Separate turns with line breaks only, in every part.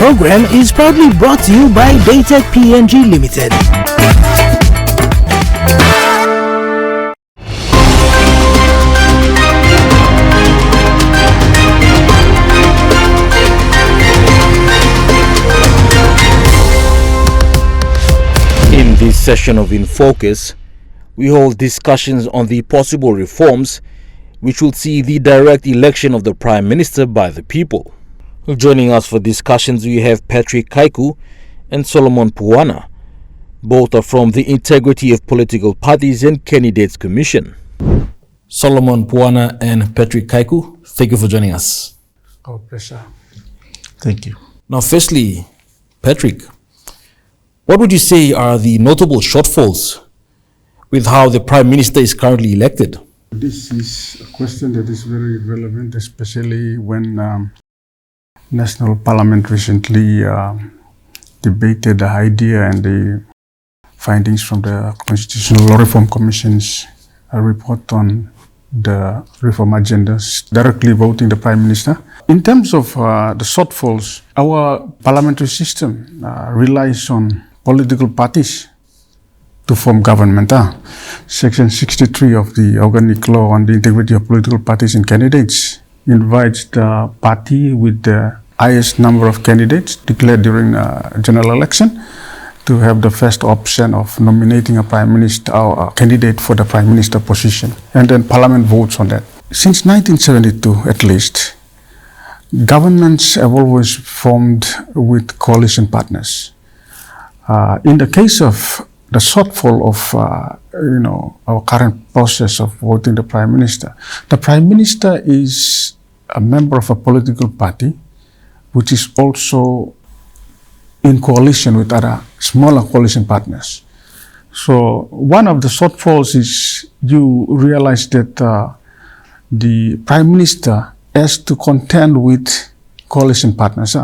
program is proudly brought to you by Daytech PNG Limited.
In this session of InFocus, we hold discussions on the possible reforms which will see the direct election of the Prime Minister by the people. Joining us for discussions, we have Patrick Kaiku and Solomon Puana. Both are from the Integrity of Political Parties and Candidates Commission. Solomon Puana and Patrick Kaiku, thank you for joining us.
Our pleasure.
Thank you.
Now, firstly, Patrick, what would you say are the notable shortfalls with how the Prime Minister is currently elected?
This is a question that is very relevant, especially when National Parliament recently debated the idea and the findings from the Constitutional Law Reform Commission's report on the reform agendas, directly voting the Prime Minister. In terms of the shortfalls, our parliamentary system relies on political parties to form government. Section 63 of the Organic Law on the Integrity of Political Parties and Candidates invites the party with the highest number of candidates declared during a general election to have the first option of nominating a prime minister or a candidate for the prime minister position. And then parliament votes on that. Since 1972, at least, governments have always formed with coalition partners. In the case of the shortfall of our current process of voting the prime minister is a member of a political party which is also in coalition with other smaller coalition partners. So one of the shortfalls is you realize that the prime minister has to contend with coalition partners.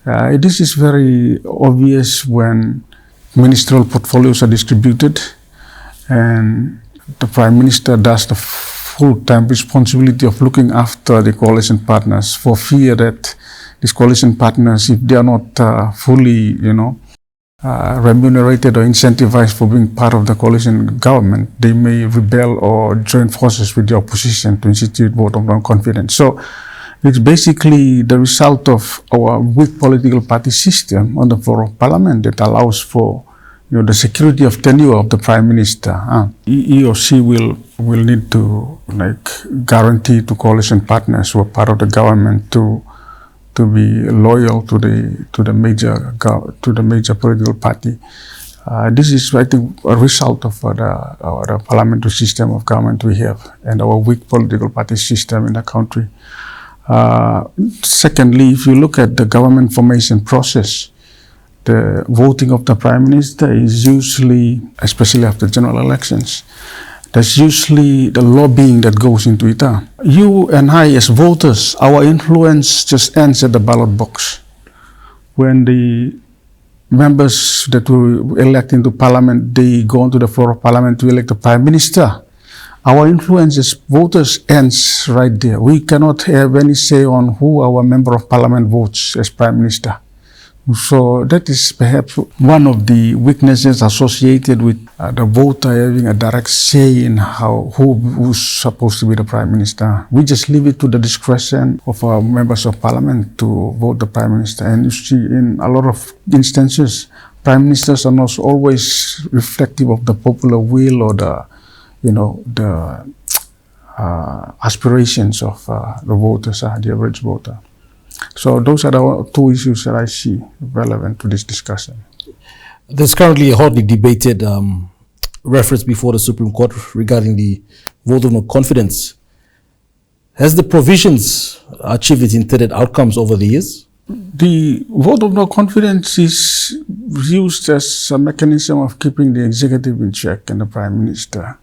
This is very obvious when ministerial portfolios are distributed and the prime minister does the full-time responsibility of looking after the coalition partners for fear that these coalition partners, if they are not fully, remunerated or incentivized for being part of the coalition government, they may rebel or join forces with the opposition to institute vote of non-confidence. So it's basically the result of our weak political party system on the floor of parliament that allows for the security of tenure of the prime minister. He or she will need to guarantee to coalition partners who are part of the government to be loyal to the major political party. This is, I think, a result of the parliamentary system of government we have and our weak political party system in the country. Secondly, if you look at the government formation process, the voting of the prime minister is usually, especially after general elections, there's usually the lobbying that goes into it. You and I as voters, our influence just ends at the ballot box. When the members that we elect into parliament, they go onto the floor of parliament to elect the prime minister, our influence as voters ends right there. We cannot have any say on who our member of parliament votes as prime minister. So that is perhaps one of the weaknesses associated with the voter having a direct say in who's supposed to be the prime minister. We just leave it to the discretion of our members of parliament to vote the prime minister. And you see, in a lot of instances, prime ministers are not always reflective of the popular will or the aspirations of the voters, the average voter. So those are the two issues that I see relevant to this discussion.
There's currently a hotly debated reference before the Supreme Court regarding the vote of no confidence. Has the provisions achieved its intended outcomes over the years?
The vote of no confidence is used as a mechanism of keeping the executive in check and the prime minister.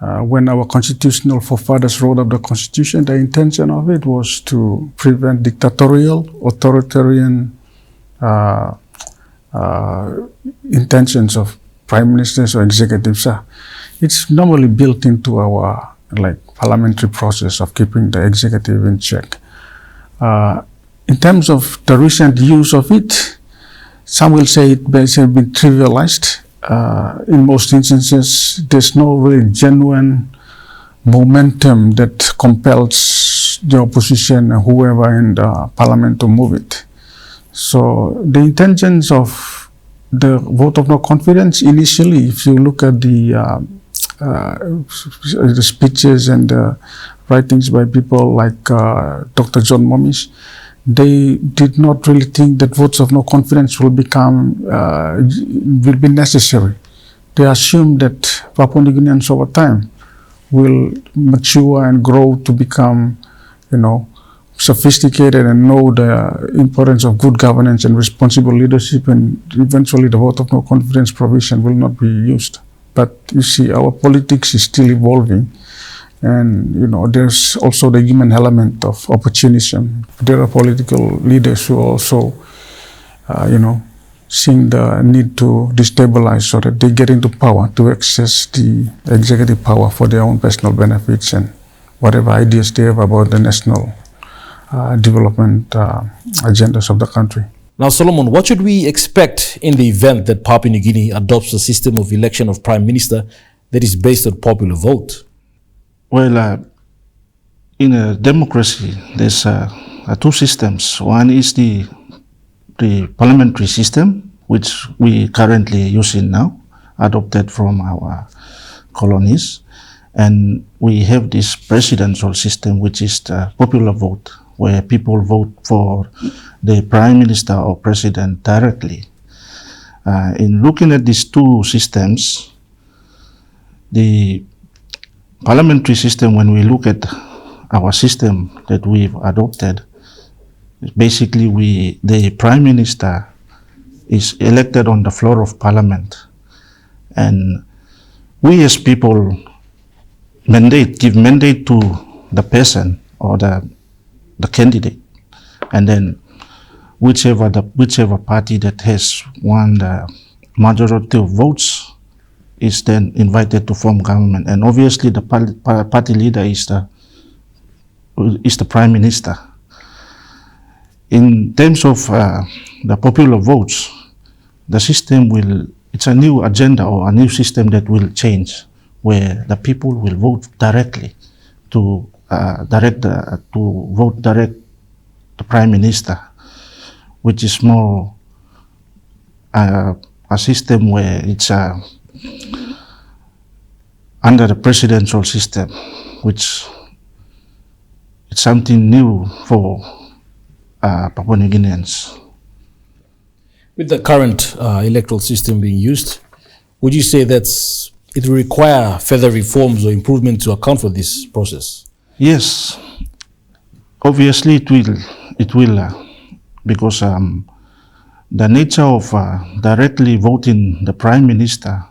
When our constitutional forefathers wrote up the constitution, the intention of it was to prevent dictatorial, authoritarian intentions of prime ministers or executives. It's normally built into our parliamentary process of keeping the executive in check. in terms of the recent use of it, some will say it has been trivialized. In most instances, there's no really genuine momentum that compels the opposition or whoever in the parliament to move it. So the intentions of the vote of no confidence initially, if you look at the speeches and the writings by people like Dr. John Momish, they did not really think that votes of no confidence will be necessary. They assumed that Papua New Guineans over time will mature and grow to become, sophisticated and know the importance of good governance and responsible leadership, and eventually the vote of no confidence provision will not be used. But you see, our politics is still evolving, and there's also the human element of opportunism. There are political leaders who also, seeing the need to destabilize so that they get into power to access the executive power for their own personal benefits and whatever ideas they have about the national development agendas of the country.
Now, Solomon, what should we expect in the event that Papua New Guinea adopts a system of election of prime minister that is based on popular vote?
Well, in a democracy, there's two systems. One is the parliamentary system, which we currently using now, adopted from our colonies. And we have this presidential system, which is the popular vote, where people vote for the prime minister or president directly. In looking at these two systems, the parliamentary system, when we look at our system that we've adopted, basically the prime minister is elected on the floor of parliament, and we as people give mandate to the person or the candidate, and then whichever party that has won the majority of votes is then invited to form government. And obviously the party leader is the prime minister. In terms of the popular votes, the system it's a new agenda or a new system that will change, where the people will vote directly to vote direct the prime minister, which is more a system where it's under the presidential system, which it's something new for Papua New Guineans.
With the current electoral system being used, would you say that it will require further reforms or improvement to account for this process?
Yes, obviously it will, because the nature of directly voting the prime minister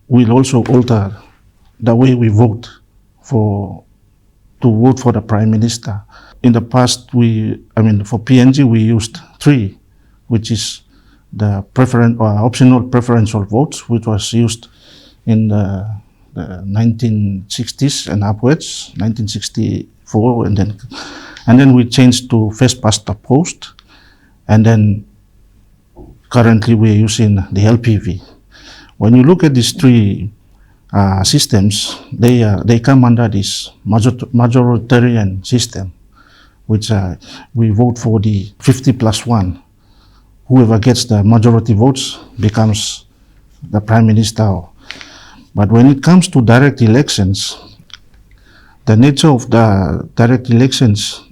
will also alter the way we vote to vote for the prime minister. In the past, for PNG we used 3, which is the optional preferential votes, which was used in the 1960s and upwards, 1964, and then we changed to first past the post, and then currently we're using the LPV. When you look at these 3 systems, they come under this majoritarian system, which we vote for the 50+1. Whoever gets the majority votes becomes the prime minister. But when it comes to direct elections, the nature of the direct elections,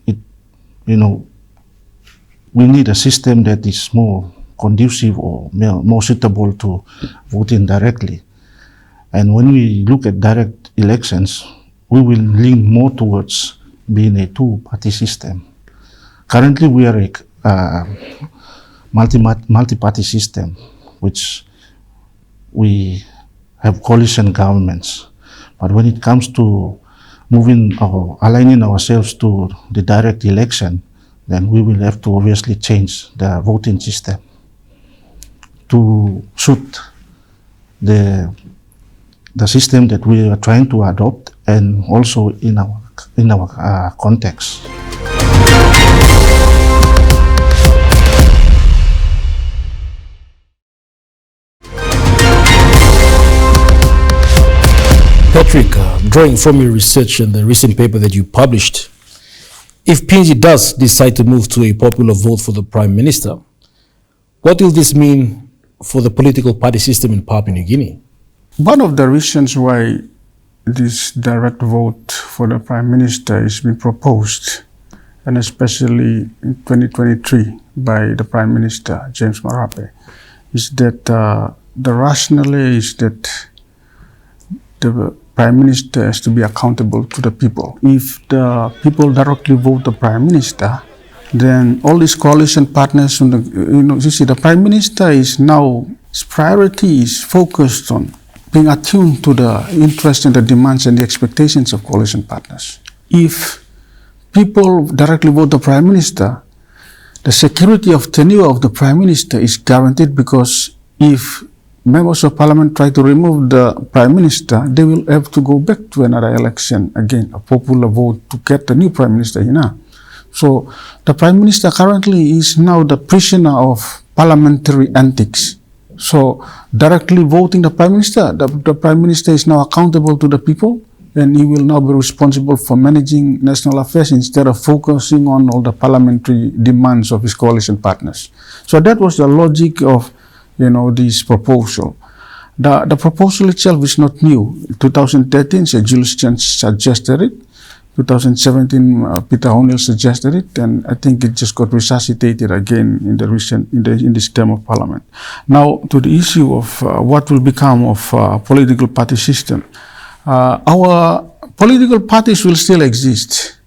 we need a system that is more conducive or more suitable to voting directly. And when we look at direct elections, we will lean more towards being a 2-party system. Currently, we are a multi-party system, which we have coalition governments. But when it comes to moving or aligning ourselves to the direct election, then we will have to obviously change the voting system to suit the system that we are trying to adopt, and also in our context.
drawing from your research and the recent paper that you published, if PNG does decide to move to a popular vote for the Prime Minister, what will this mean for the political party system in Papua New Guinea?
One of the reasons why this direct vote for the Prime Minister has been proposed, and especially in 2023 by the Prime Minister, James Marape, is that the rationale is that the Prime Minister has to be accountable to the people. If the people directly vote the Prime Minister, then all these coalition partners, you see, the Prime Minister is now, his priority is focused on being attuned to the interests and the demands and the expectations of coalition partners. If people directly vote the Prime Minister, the security of tenure of the Prime Minister is guaranteed, because if members of Parliament try to remove the Prime Minister, they will have to go back to another election again, a popular vote to get the new Prime Minister, So the Prime Minister currently is now the prisoner of parliamentary antics. So directly voting the Prime Minister, the Prime Minister is now accountable to the people, and he will now be responsible for managing national affairs instead of focusing on all the parliamentary demands of his coalition partners. So that was the logic of this proposal. The proposal itself is not new. 2013, Sir Julius Chen suggested it. 2017, Peter O'Neill suggested it, and I think it just got resuscitated again in this term of Parliament. Now, to the issue of what will become of political party system, our political parties will still exist.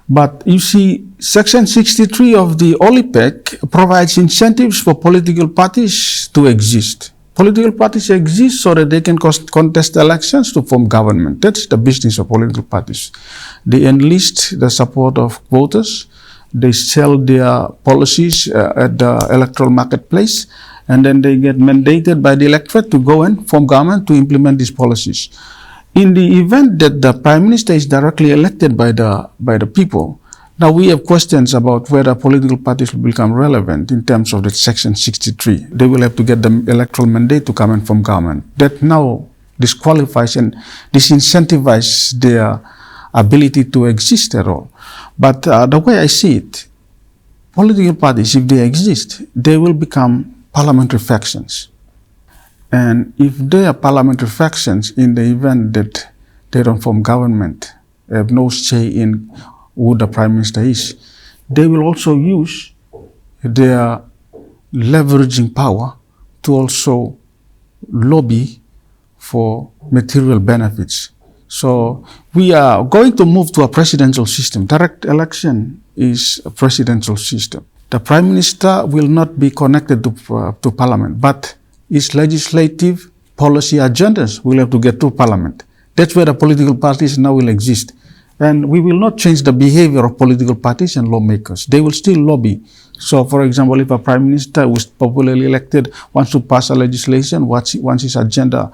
But you see, Section 63 of the OLIPEC provides incentives for political parties to exist. Political parties exist so that they can contest elections to form government. That's the business of political parties. They enlist the support of voters. They sell their policies at the electoral marketplace, and then they get mandated by the electorate to go and form government to implement these policies. In the event that the Prime Minister is directly elected by the people, now we have questions about whether political parties will become relevant in terms of the Section 63. They will have to get the electoral mandate to come and form government. That now disqualifies and disincentivizes their ability to exist at all. But the way I see it, political parties, if they exist, they will become parliamentary factions. And if they are parliamentary factions, in the event that they don't form government, have no say in who the Prime Minister is, they will also use their leveraging power to also lobby for material benefits. So we are going to move to a presidential system. Direct election is a presidential system. The Prime Minister will not be connected to Parliament, but its legislative policy agendas will have to get to Parliament. That's where the political parties now will exist. And we will not change the behavior of political parties and lawmakers. They will still lobby. So, for example, if a Prime Minister who is popularly elected wants to pass a legislation, once his agenda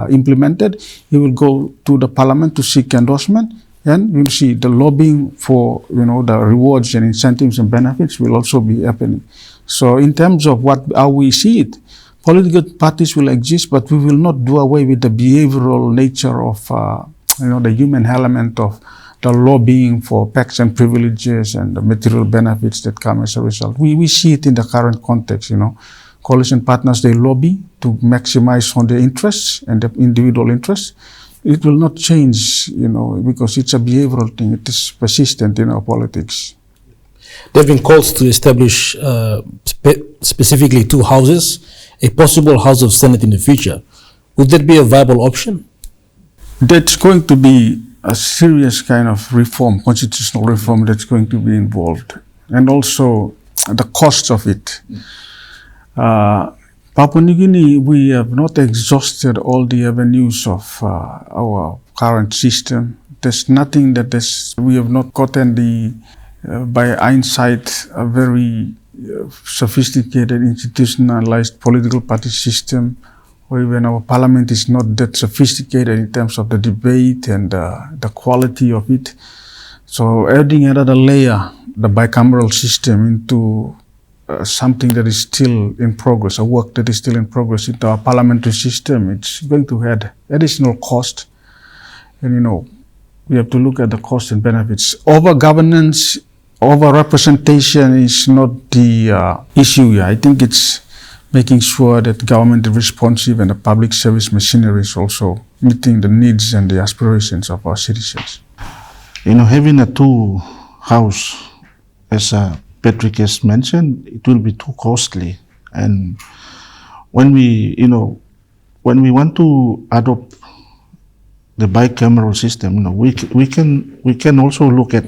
implemented, he will go to the Parliament to seek endorsement. And you'll see the lobbying for the rewards and incentives and benefits will also be happening. So, in terms of how we see it, political parties will exist, but we will not do away with the behavioral nature of the human element of the lobbying for perks and privileges and the material benefits that come as a result. We see it in the current context. Coalition partners, they lobby to maximize on their interests and the individual interests. It will not change, because it's a behavioral thing. It is persistent in our politics.
There have been calls to establish specifically two houses, a possible House of Senate in the future. Would that be a viable option?
That's going to be a serious kind of reform, constitutional reform that's going to be involved. And also the cost of it. Papua New Guinea, we have not exhausted all the avenues of our current system. There's nothing we have not gotten by hindsight, a very sophisticated, institutionalized political party system, or even our parliament is not that sophisticated in terms of the debate and the quality of it. So adding another layer, the bicameral system, into something that is still in progress, a work that is still in progress into our parliamentary system, it's going to add additional cost. And we have to look at the costs and benefits. Over governance, over representation is not the issue here. I think it's making sure that government is responsive and the public service machinery is also meeting the needs and the aspirations of our citizens.
Having a two house, as Patrick has mentioned, it will be too costly. And when we want to adopt the bicameral system, we can also look at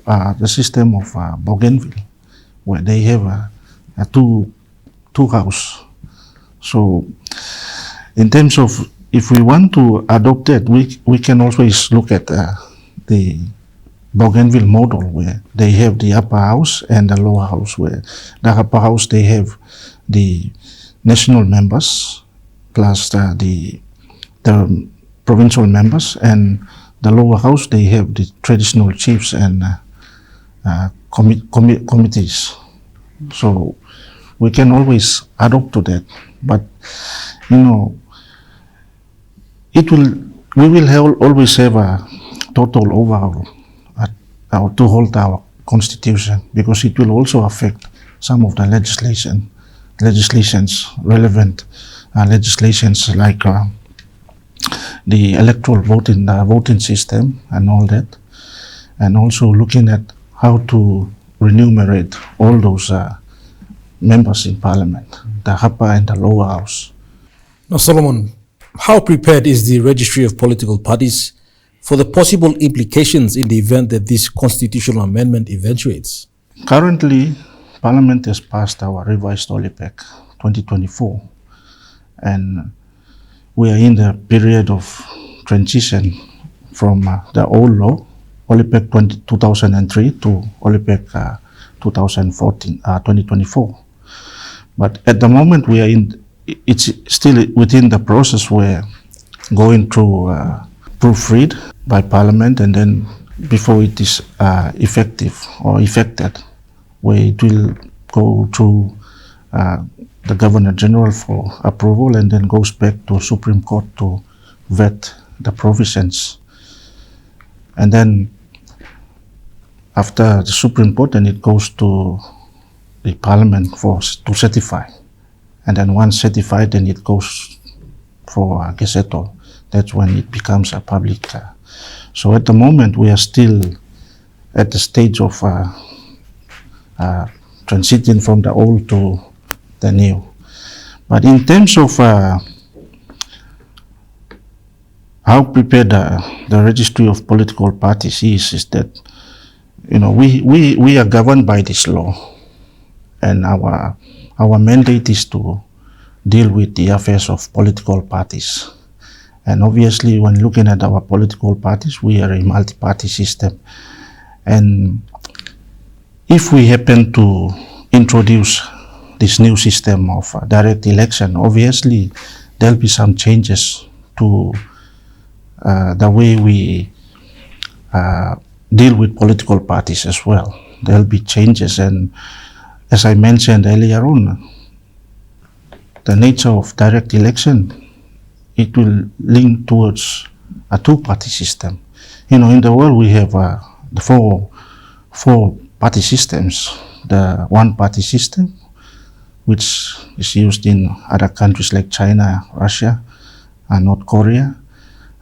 the system of Bougainville, where they have a two house. So in terms of, if we want to adopt that, we can always look at the Bougainville model, where they have the upper house and the lower house, where the upper house they have the national members plus the provincial members, and the lower house they have the traditional chiefs and committees. So we can always adopt to that, but we will always have a total overhaul to hold our constitution, because it will also affect some of the legislations, relevant legislations like the electoral voting system and all that, and also looking at how to remunerate all those members in parliament, the upper and the lower house.
Now, Solomon, how prepared is the registry of political parties for the possible implications in the event that this constitutional amendment eventuates?
Currently, Parliament has passed our revised OLIPEC 2024, and we are in the period of transition from the old law, OLIPEC 2003, to OLIPEC 2024. But at the moment we are it's still within the process where going through proofread by Parliament, and then before it is effective or effected, where it will go through the Governor General for approval, and then goes back to Supreme Court to vet the provisions. And then after the Supreme Court, then it goes to the Parliament to certify. And then once certified, then it goes for gazettal. That's when it becomes a public. So at the moment, we are still at the stage of transiting from the old to the new. But in terms of how prepared the registry of political parties is that, we are governed by this law, and our mandate is to deal with the affairs of political parties. And obviously, when looking at our political parties, we are a multi-party system. And if we happen to introduce this new system of direct election, obviously there'll be some changes to the way we deal with political parties as well. There'll be changes, and as I mentioned earlier on, the nature of direct election, it will link towards a two-party system. In the world we have the four party systems. The one-party system, which is used in other countries like China, Russia, and North Korea.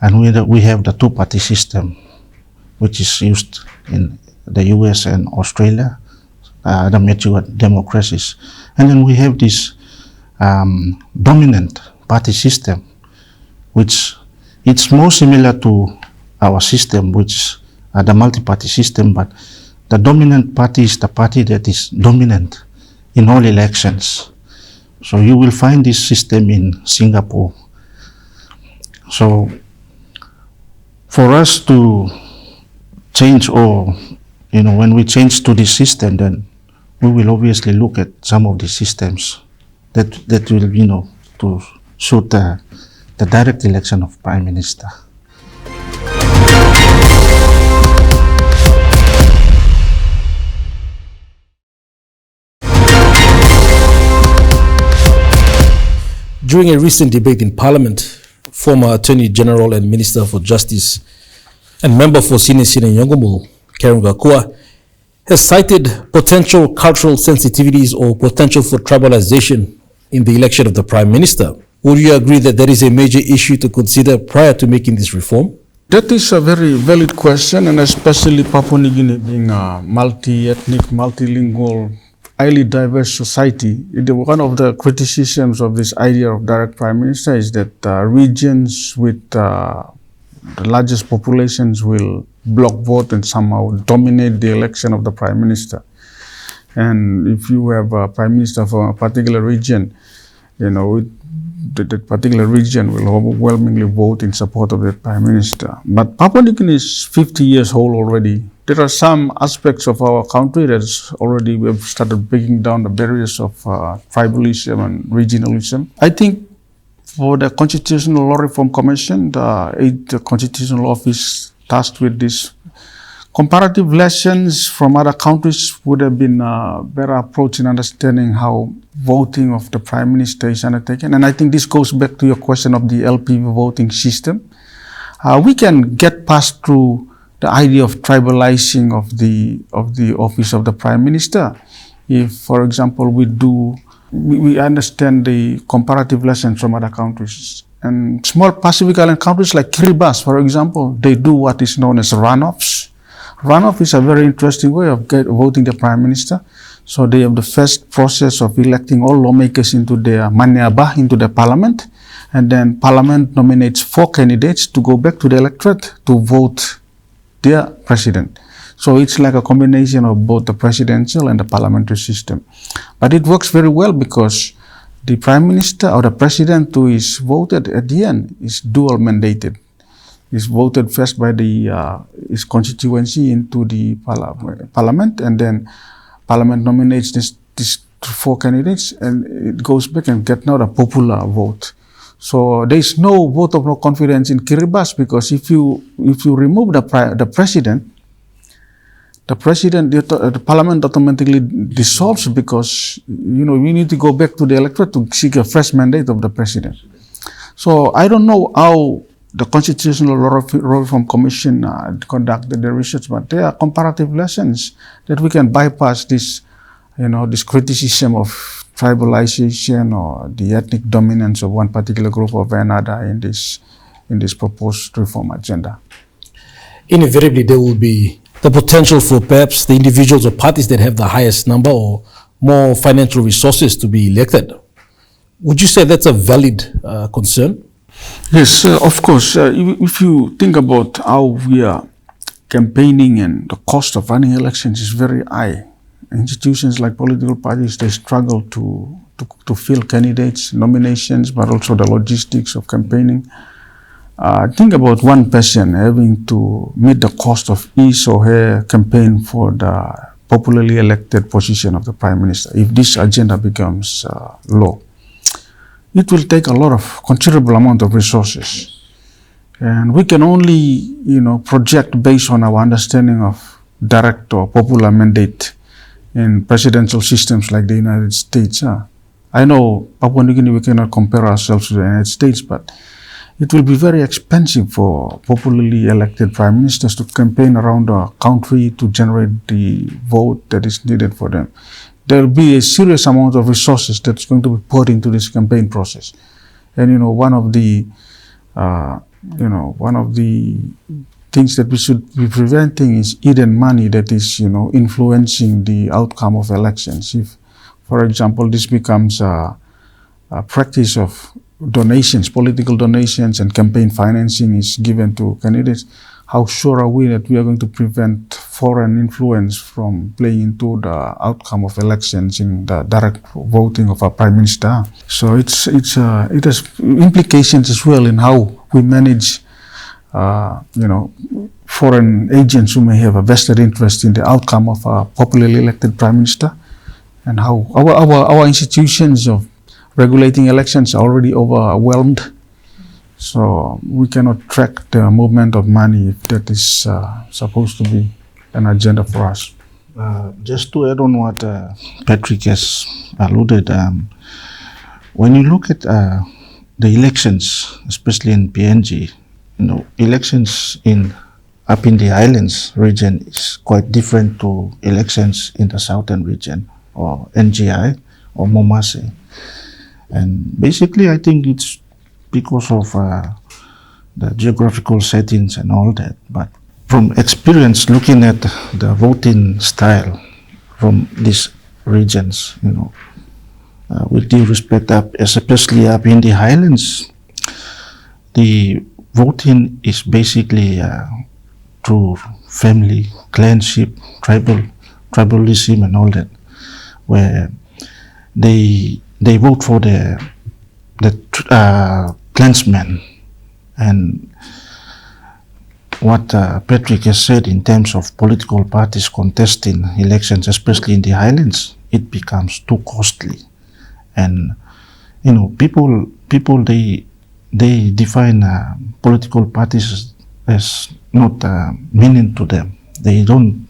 And we have the two-party system, which is used in the US and Australia, the mature democracies. And then we have this dominant party system, which it's more similar to our system, which is the multi-party system, but the dominant party is the party that is dominant in all elections. So you will find this system in Singapore. So for us to change, or when we change to this system, then we will obviously look at some of the systems that will to suit the direct election of Prime Minister.
During a recent debate in Parliament, former Attorney General and Minister for Justice and member for Sinisine Nyongomul, Karen Gakua, has cited potential cultural sensitivities or potential for tribalization in the election of the Prime Minister. Would you agree that that is a major issue to consider prior to making this reform?
That is a very valid question, and especially Papua New Guinea being a multi-ethnic, multilingual, highly diverse society. One of the criticisms of this idea of direct prime minister is that regions with the largest populations will block vote and somehow dominate the election of the prime minister. And if you have a prime minister from a particular region, that particular region will overwhelmingly vote in support of the prime minister. But Papua New Guinea is 50 years old already. There are some aspects of our country that already we have started breaking down the barriers of tribalism and regionalism. I think for the Constitutional Law Reform Commission, the Constitutional Office tasked with this, comparative lessons from other countries would have been a better approach in understanding how voting of the prime minister is undertaken. And I think this goes back to your question of the LPV voting system. We can get past through the idea of tribalizing of the office of the prime minister. If, for example, we understand the comparative lessons from other countries. And small Pacific Island countries like Kiribati, for example, they do what is known as runoffs. Runoff is a very interesting way of voting the prime minister. So they have the first process of electing all lawmakers into their maniaba, into the parliament. And then parliament nominates 4 candidates to go back to the electorate to vote their president. So it's like a combination of both the presidential and the parliamentary system. But it works very well because the prime minister or the president who is voted at the end is dual mandated. Is voted first by his constituency into the parliament, and then parliament nominates these 4 candidates, and it goes back and gets now a popular vote. So there is no vote of no confidence in Kiribati because if you remove the president, the parliament automatically dissolves because we need to go back to the electorate to seek a fresh mandate of the president. So I don't know how the Constitutional Law Reform Commission conducted the research, but there are comparative lessons that we can bypass this, this criticism of tribalization or the ethnic dominance of one particular group or another in this proposed reform agenda.
Inevitably, there will be the potential for perhaps the individuals or parties that have the highest number or more financial resources to be elected. Would you say that's a valid concern?
Yes, of course. If you think about how we are campaigning and the cost of running elections is very high. Institutions like political parties, they struggle to fill candidates, nominations, but also the logistics of campaigning. Think about one person having to meet the cost of his or her campaign for the popularly elected position of the prime minister. If this agenda becomes law, it will take a lot of considerable amount of resources. And we can only, project based on our understanding of direct or popular mandate in presidential systems like the United States. I know Papua New Guinea, we cannot compare ourselves to the United States, but it will be very expensive for popularly elected prime ministers to campaign around the country to generate the vote that is needed for them. There will be a serious amount of resources that's going to be put into this campaign process. And one of the things that we should be preventing is hidden money that is influencing the outcome of elections. If, for example, this becomes a practice of donations, political donations and campaign financing is given to candidates, how sure are we that we are going to prevent foreign influence from playing into the outcome of elections in the direct voting of a prime minister? So it has implications as well in how we manage, foreign agents who may have a vested interest in the outcome of a popularly elected prime minister, and how our institutions of regulating elections are already overwhelmed. So we cannot track the movement of money if that is supposed to be an agenda for us.
Just to add on what Patrick has alluded, when you look at the elections, especially in PNG, elections in up in the highlands region is quite different to elections in the southern region or NGI or Momase. And basically I think it's because of the geographical settings and all that. But from experience looking at the voting style from these regions, with due respect, especially up in the highlands, the voting is basically through family, clanship, tribalism and all that, where they vote for the clansmen. And what Patrick has said in terms of political parties contesting elections, especially in the highlands, it becomes too costly. And people they define political parties as not meaning to them. They don't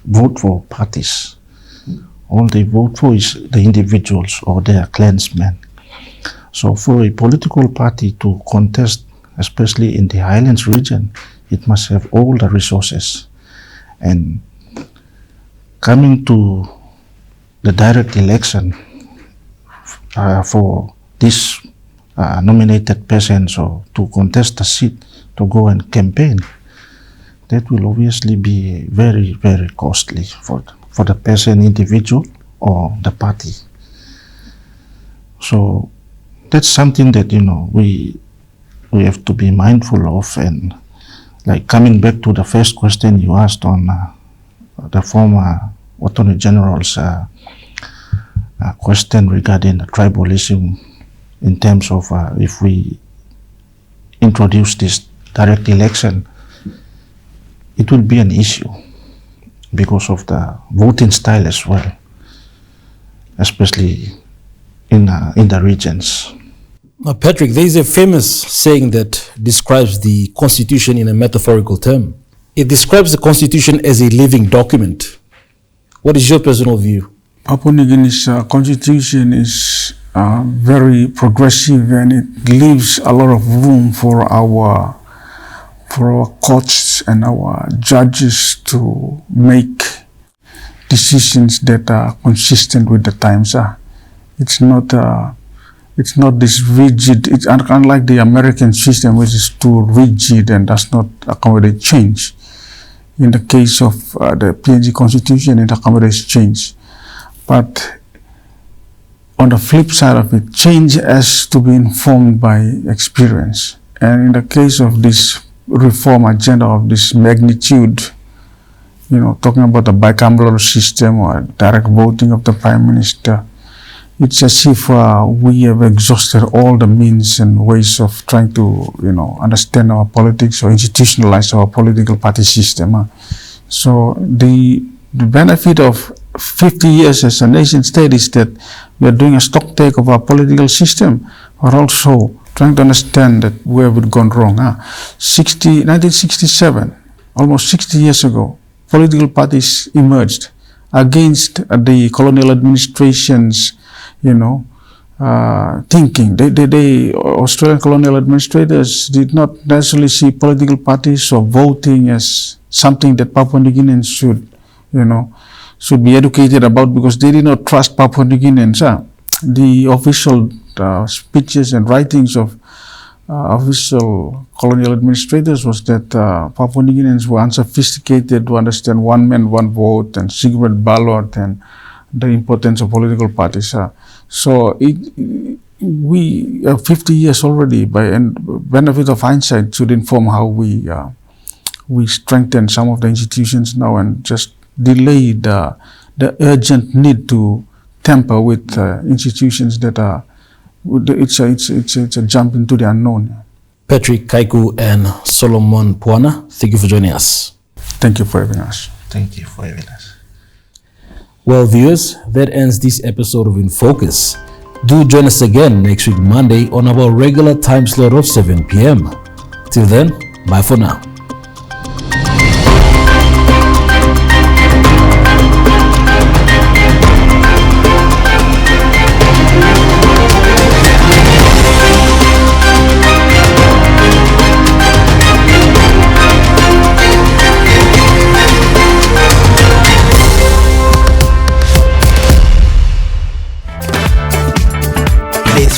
vote for parties. All they vote for is the individuals or their clansmen. So for a political party to contest, especially in the highlands region, it must have all the resources. And coming to the direct election for these nominated persons or to contest the seat to go and campaign, that will obviously be very, very costly for the person, individual or the party. So that's something that we have to be mindful of. And like coming back to the first question you asked on the former Attorney General's question regarding the tribalism in terms of if we introduce this direct election, it will be an issue because of the voting style as well, especially in the regions.
Now, Patrick, there is a famous saying that describes the Constitution in a metaphorical term. It describes the Constitution as a living document. What is your personal view?
Papua New Guinea's constitution is very progressive, and it leaves a lot of room for our courts and our judges to make decisions that are consistent with the times. It's not this rigid. It's unlike the American system, which is too rigid and does not accommodate change. In the case of the PNG constitution, it accommodates change. But on the flip side of it, change has to be informed by experience. And in the case of this reform agenda of this magnitude, talking about the bicameral system or direct voting of the Prime Minister, it's as if we have exhausted all the means and ways of trying to, understand our politics or institutionalize our political party system. So the benefit of 50 years as a nation state is that we are doing a stock take of our political system, but also trying to understand that where we've gone wrong. 1967, almost 60 years ago, political parties emerged against the colonial administration's thinking. They Australian colonial administrators did not necessarily see political parties or voting as something that Papua New Guineans should be educated about, because they did not trust Papua New Guineans. The official speeches and writings of official colonial administrators was that Papua New Guineans were unsophisticated to understand one man, one vote and secret ballot and the importance of political parties. So we are 50 years already, and benefit of hindsight should inform how we strengthen some of the institutions now and just delay the urgent need to tamper with institutions that are, it's a jump into the unknown.
Patrick Kaiku and Solomon Puana, thank you for joining us.
Thank you for having us.
Thank you for having us.
Well, viewers, that ends this episode of InFocus. Do join us again next week, Monday, on our regular time slot of 7 p.m. Till then, bye for now.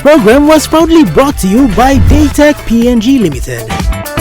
program was proudly brought to you by Daytech PNG Limited.